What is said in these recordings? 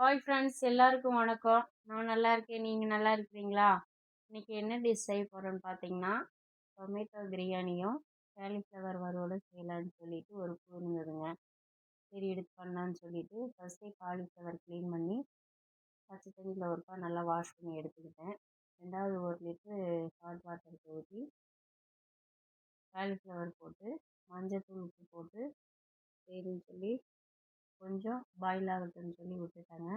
Hi friends, எல்லாருக்கும் வணக்கம். நான் நல்லா இருக்கேன். நீங்கள் நல்லா இருக்கிறீங்களா? இன்னைக்கு என்ன டிஷ் செய்ய போகிறோன்னு பார்த்தீங்கன்னா, டொமேட்டோ பிரியாணியும் காலிஃப்ளவர் வறுவலும் செய்யலான்னு சொல்லிட்டு ஒரு பூனுங்குதுங்க. சரி எடுத்து பண்ணலான்னு சொல்லிட்டு ஃபஸ்ட்டே காலிஃப்ளவர் க்ளீன் பண்ணி பச்சை தண்ணியில் ஒருக்கா நல்லா வாஷ் பண்ணி எடுத்துக்கிட்டேன். ரெண்டாவது 1 லிட்டரு ஹாட் வாட்டருக்கு ஊற்றி காலிஃப்ளவர் போட்டு மஞ்சத்தூள் உப்பு போட்டு சரின்னு சொல்லி கொஞ்சம் பாயில் ஆகட்டும்னு சொல்லி விட்டுட்டாங்க.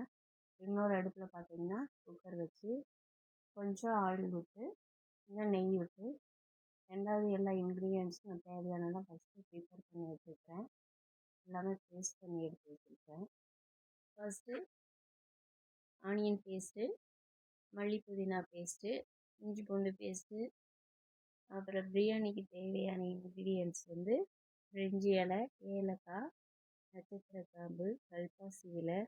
இன்னொரு அடுப்பில் பார்த்தீங்கன்னா குக்கர் வச்சு கொஞ்சம் ஆயில் விட்டு இல்லை நெய் விட்டு ரெண்டாவது எல்லா இன்க்ரீடியன்ஸும் தேவையானதான் ஃபஸ்ட்டு ப்ரிப்பேர் பண்ணி வச்சுருக்கேன். எல்லாமே பேஸ்ட் பண்ணி எடுத்து வச்சுருக்கேன். ஃபஸ்ட்டு ஆனியன் பேஸ்ட்டு, மல்லி புதினா பேஸ்ட்டு, இஞ்சி பூண்டு பேஸ்ட்டு, அப்புறம் பிரியாணிக்கு தேவையான இன்க்ரீடியன்ஸ் வந்து பிரிஞ்சி இலை, ஏலக்காய், நட்சத்திர கிராம்பு, கல்பாசி இலை,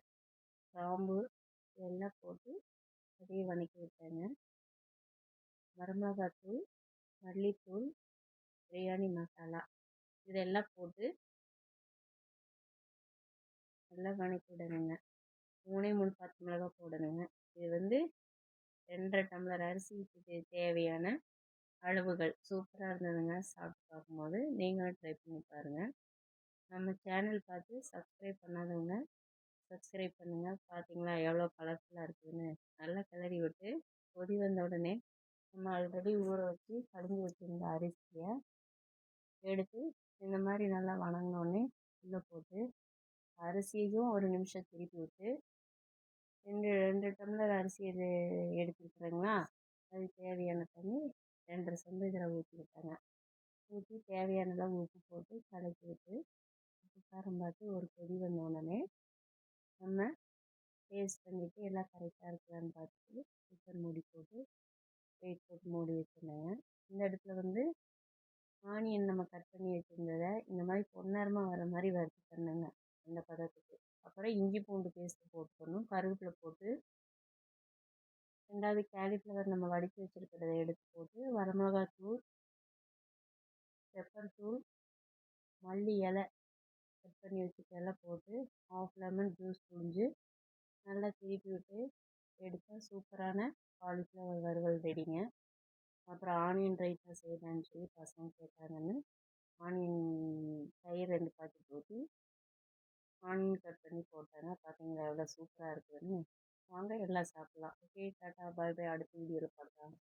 கிராம்பு இதெல்லாம் போட்டு அதையும் வதக்கி விட்டேங்க. வரமிளகாத்தூள், மல்லித்தூள், பிரியாணி மசாலா இதெல்லாம் போட்டு நல்லா வதக்கி விடணுங்க. 3 பச்சை மிளகா போடணுங்க. இது வந்து 2.5 டம்ளர் அரிசிக்கு தேவையான அளவுகள். சூப்பராக இருந்ததுங்க. சாப்பிட்டு பார்க்கும்போது நீங்களும் ட்ரை பண்ணி பாருங்கள். நம்ம சேனல் பார்த்து சப்ஸ்கிரைப் பண்ணாதவங்க சப்ஸ்கிரைப் பண்ணுங்கள். பார்த்தீங்களா எவ்வளோ கலர்ஃபுல்லாக இருக்குதுன்னு. நல்லா கிளறி விட்டு கொதி வந்த உடனே நம்ம ஆல்ரெடி ஊற வச்சு கடைஞ்சி வச்சுருந்த அரிசியை எடுத்து இந்த மாதிரி நல்லா வணங்கினோடனே உள்ளே போட்டு அரிசியும் 1 நிமிஷம் திருப்பி விட்டு 2 டம்ளர் அரிசி இது எடுத்துருக்குறேங்களா, அது தேவையான தண்ணி 2.5 சொம்பு இதில் ஊற்றிக்கிட்டாங்க. ஊற்றி தேவையானதாக உப்பு போட்டு கலக்கி விட்டு உப்பு காரம் பார்த்து ஒரு கொதி வந்த உடனே நம்ம டேஸ்ட் பண்ணிவிட்டு எல்லாம் கரெக்டாக இருக்குதான்னு பார்த்துட்டு குக்கர் மூடி போட்டு வெயிட் போட்டு மூடி வச்சுருந்தேங்க. இந்த இடத்துல வந்து ஆனியன் நம்ம கட் பண்ணி வச்சுருந்ததை இந்த மாதிரி பொன்னரமாக வர மாதிரி வறுத்து தந்தேங்க அந்த பதத்துக்கு. அப்புறம் இஞ்சி பூண்டு பேஸ்ட்டு போட்டுக்கணும், கருவேப்பிலை போட்டு ரெண்டாவது காலிஃப்ளவர் நம்ம வடித்து வச்சுருக்கிறத எடுத்து போட்டு வரமிளகாத்தூள், பெப்பர் தூள், மல்லி இலை கட் பண்ணி வச்சுட்டெல்லாம் போட்டு 1/2 லெமன் ஜூஸ் புழிஞ்சு நல்லா திருப்பி விட்டு எடுத்தால் சூப்பரான காலிஃப்ளவர் வறுவல் ரெடிங்க. அப்புறம் ஆனியன் ரைத்தா செய்யலான்னு சொல்லி பசங்க கேட்டாங்கன்னு ஆனியன் தயிர் 2 பாக்கெட் ஊற்றி ஆனியன் கட் பண்ணி போட்டாங்க. பார்த்தீங்களா எவ்வளோ சூப்பராக இருக்குதுன்னு. வாங்க எல்லாம் சாப்பிட்லாம். ஓகே, டாட்டா, பாய் பாய். அடுத்த வீடியோவில் பார்க்கலாம்.